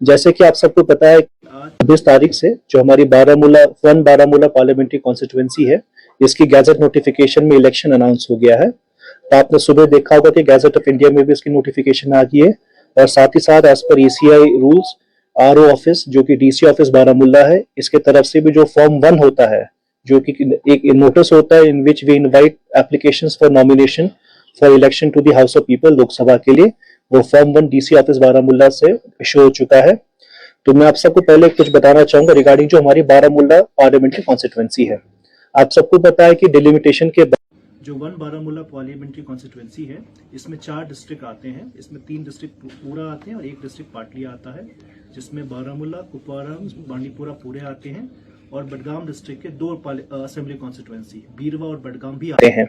जैसे कि आप सबको पता है, आज 26 तारीख से जो हमारी बारामूला पार्लियामेंट्री कॉन्स्टिट्यूएंसी है, इसकी गैजेट नोटिफिकेशन में इलेक्शन अनाउंस हो गया है। तो आपने सुबह देखा होगा कि गैजेट ऑफ इंडिया में भी इसकी नोटिफिकेशन आ गई है। और साथ ही साथ as per ECI rules, RO office जो कि डीसी ऑफिस बारामूला है, इसके तरफ से भी जो फॉर्म 1 होता है, जो कि एक नोटिस होता है in which we invite applications for nomination for election to the House of People Lok Sabha के लिए, वो फॉर्म 1 डीसी ऑफिस बारामूला से इशू हो चुका है। तो मैं आप सबको पहले कुछ बताना चाहूंगा रिगार्डिंग जो हमारी बारामूला पार्लियामेंट्री कॉन्स्टिट्यूएंसी है। आप सबको पता है कि डिलिमिटेशन के बाद जो 1 बारामूला पार्लियामेंट्री कॉन्स्टिट्यूएंसी है, इसमें 4 डिस्ट्रिक्ट आते हैं। इसमें 3 डिस्ट्रिक्ट पूरा आते हैं और 1 डिस्ट्रिक्ट पाटली आता है, जिसमें बारामूला, कुपवाड़ा, बांडीपुरा पूरे आते हैं। और बडगाम डिस्ट्रिक्ट के 2 असेंबली कॉन्स्टिट्यूएंसी बीरवा और बडगाम भी आते हैं।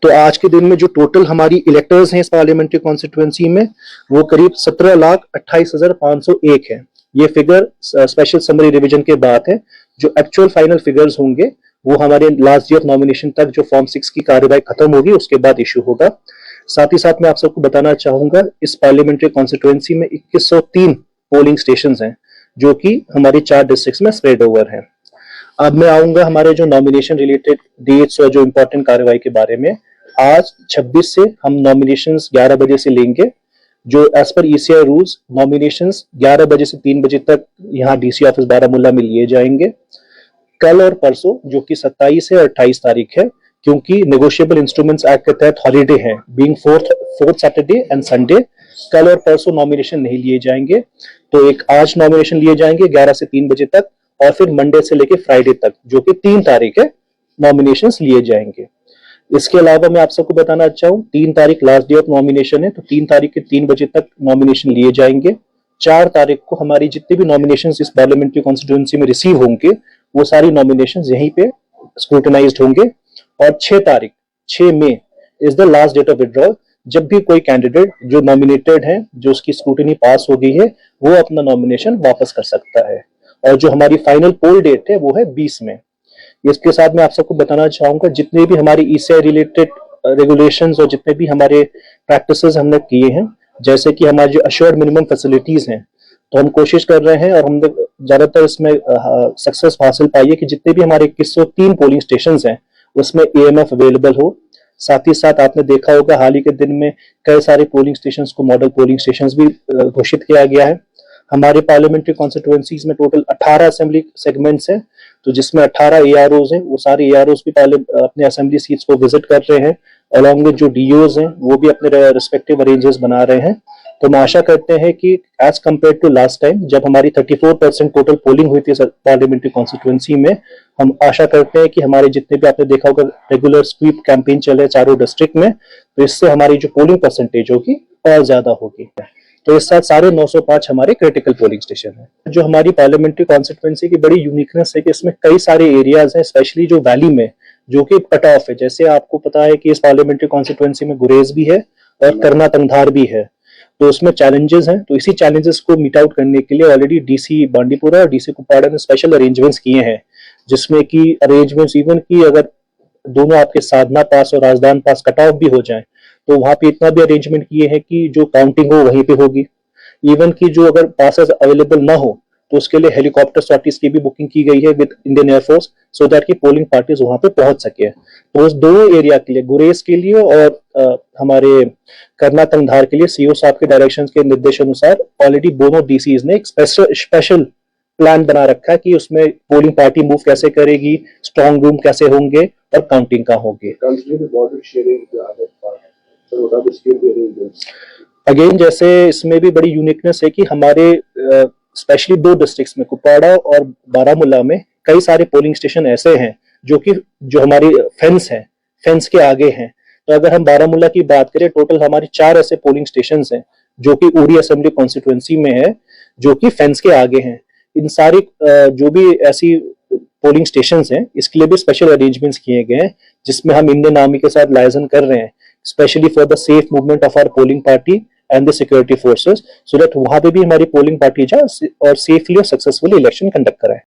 तो आज के दिन में जो टोटल हमारी इलेक्टर्स हैं इस पार्लियामेंट्री कॉन्स्टिट्यूएंसी में, वो करीब 17,28,501 है। ये फिगर स्पेशल समरी रिवीजन के बाद है। जो एक्चुअल फाइनल फिगर्स होंगे वो हमारे लास्ट डे ऑफ नॉमिनेशन तक जो फॉर्म 6 की कार्यवाही खत्म होगी उसके बाद इशू होगा। साथ ही साथ मैं आप सबको बताना चाहूंगा इस पार्लियामेंट्री कॉन्स्टिट्यूएंसी में 2103 पोलिंग स्टेशंस हैं, जो कि हमारी 4 डिस्ट्रिक्ट्स में स्प्रेड ओवर है। अब मैं आऊंगा हमारे जो नॉमिनेशन रिलेटेड डेट्स और जो इम्पोर्टेंट कार्यवाही के बारे में। आज 26 से हम नॉमिनेशंस 11 बजे से लेंगे। जो as per ECI rules nominations 11 बजे से 3 बजे तक यहाँ डीसी ऑफिस बारामूला में लिए जाएंगे। कल और परसों जो कि 27 है और 28 तारीख है, क्योंकि नेगोशिएबल इंस्ट्रूमेंट्स एक्ट के तहत हॉलीडे है, being fourth Saturday and Sunday, कल और परसों नॉमिनेशन नहीं लिए जाएंगे। तो एक आज नॉमिनेशन लिए जाएंगे 11 से 3 बजे तक, और फिर मंडे से लेकर फ्राइडे तक जो कि 3 तारीख है नॉमिनेशंस लिए जाएंगे। इसके अलावा मैं आप सबको बताना चाहूँ 3 तारीख लास्ट डे ऑफ नॉमिनेशन है, तो 3 तारीख के 3 बजे तक नॉमिनेशन लिए जाएंगे। 4 तारीख को हमारी जितने भी नॉमिनेशंस इस पार्लियामेंट्री कॉन्स्टिट्यूएंसी में रिसीव होंगे वो सारी नॉमिनेशंस यहीं पे स्क्रूटनाइज्ड होंगे। और 6 May is the last date of withdrawal, जब भी कोई कैंडिडेट जो नॉमिनेटेड है, जो उसकी स्क्रूटनी पास हो गई है, वो अपना नॉमिनेशन वापस कर सकता है। और जो हमारी फाइनल पोल डेट है वो है 20 में। इसके साथ मैं आप सबको बताना चाहूंगा जितने भी हमारी ईसीआई रिलेटेड रेगुलेशंस और जितने भी हमारे प्रैक्टिसेस हमने किए हैं, जैसे कि हमारी जो अश्योर्ड मिनिमम फैसिलिटीज हैं, तो हम कोशिश कर रहे हैं और हमने ज्यादातर इसमें सक्सेस हासिल पाई है कि जितने भी हमारे 2103 पोलिंग स्टेशन हैं उसमें एएमएफ अवेलेबल हो। साथ ही साथ आपने देखा होगा हाल ही के दिन में कई सारे पोलिंग स्टेशन को मॉडल पोलिंग स्टेशन भी घोषित किया गया है। हमारे पार्लियामेंट्री कॉन्स्टिट्यूएंसीज में टोटल 18 असेंबली सेगमेंट्स हैं, तो जिसमें 18 एआरओज हैं। वो सारे एआरओज भी अपने असेंबली सीट्स को विजिट कर रहे हैं, अलॉन्ग विद जो डीओज हैं वो भी अपने रिस्पेक्टिव अरेंजर्स बना रहे हैं। तो हम आशा करते हैं कि as compare to last time जब हमारी 34% टोटल पोलिंग हुई थी पार्लियामेंट्री कॉन्स्टिट्यूएंसी में, हम आशा करते हैं कि हमारे जितने भी आपने देखा होगा रेगुलर स्वीप कैंपेन चले चारों डिस्ट्रिक्ट में, तो इससे हमारी जो पोलिंग परसेंटेज होगी और ज्यादा होगी। तो इस साथ 905 हमारे क्रिटिकल पोलिंग स्टेशन है। जो हमारी पार्लियामेंट्री कॉन्स्टिट्यूएंसी की बड़ी यूनिकनेस है कि इसमें कई सारे एरियाज हैं, स्पेशली जो वैली में, जो कि कट ऑफ है। जैसे आपको पता है कि इस पार्लियामेंट्री कॉन्स्टिट्यूएंसी में गुरेज भी है और करना तंगधार भी है, तो उसमें चैलेंजेस हैं। तो इसी चैलेंजेस को मीट आउट करने के लिए ऑलरेडी डीसी बांडीपुरा और डीसी कुपवाड़ा ने स्पेशल अरेंजमेंट्स किए हैं, जिसमें कि अरेंजमेंट्स इवन की अगर दोनों आपके साधना पास और राजदान पास कट ऑफ भी हो जाए तो वहां पे इतना भी अरेंजमेंट किए हैं कि जो काउंटिंग हो वहीं पे होगी। इवन की जो अगर पासेस अवेलेबल ना हो तो उसके लिए हेलीकॉप्टर सॉर्टीज की भी बुकिंग की गई है with Indian air force, so that की पोलिंग पार्टीज वहां पे पहुंच सके। तो उस दोनों एरिया के लिए, गुरेज के लिए और हमारे करना तंगधार के लिए, सीओ साहब के डायरेक्शंस के निर्देश अनुसार ऑलरेडी दोनों डीसीज ने एक स्पेशल प्लान बना रखा है कि उसमें पोलिंग पार्टी मूव कैसे करेगी, स्ट्रॉन्ग रूम कैसे होंगे और काउंटिंग कहाँ होगी। अगेन जैसे इसमें भी बड़ी यूनिकनेस है कि हमारे स्पेशली 2 डिस्ट्रिक्ट्स में, कुपवाड़ा और बारामूला में, कई सारे पोलिंग स्टेशन ऐसे हैं जो हमारी फेंस है, फेंस के आगे हैं। तो अगर हम बारामूला की बात करें, टोटल हमारी 4 ऐसे पोलिंग स्टेशन हैं जो कि उरी असेंबली कॉन्स्टिट्यूएंसी में है, जो कि फेंस के आगे हैं। इन सारी जो भी ऐसी पोलिंग स्टेशन हैं इसके लिए भी स्पेशल अरेंजमेंट्स किए गए हैं, जिसमें हम इंडियन आर्मी के साथ लाइजन कर रहे हैं, specially for the safe movement of our polling party and the security forces, so that वहां पे भी हमारी पोलिंग पार्टी जाए और सेफली और सक्सेसफुली इलेक्शन कंडक्ट कराए।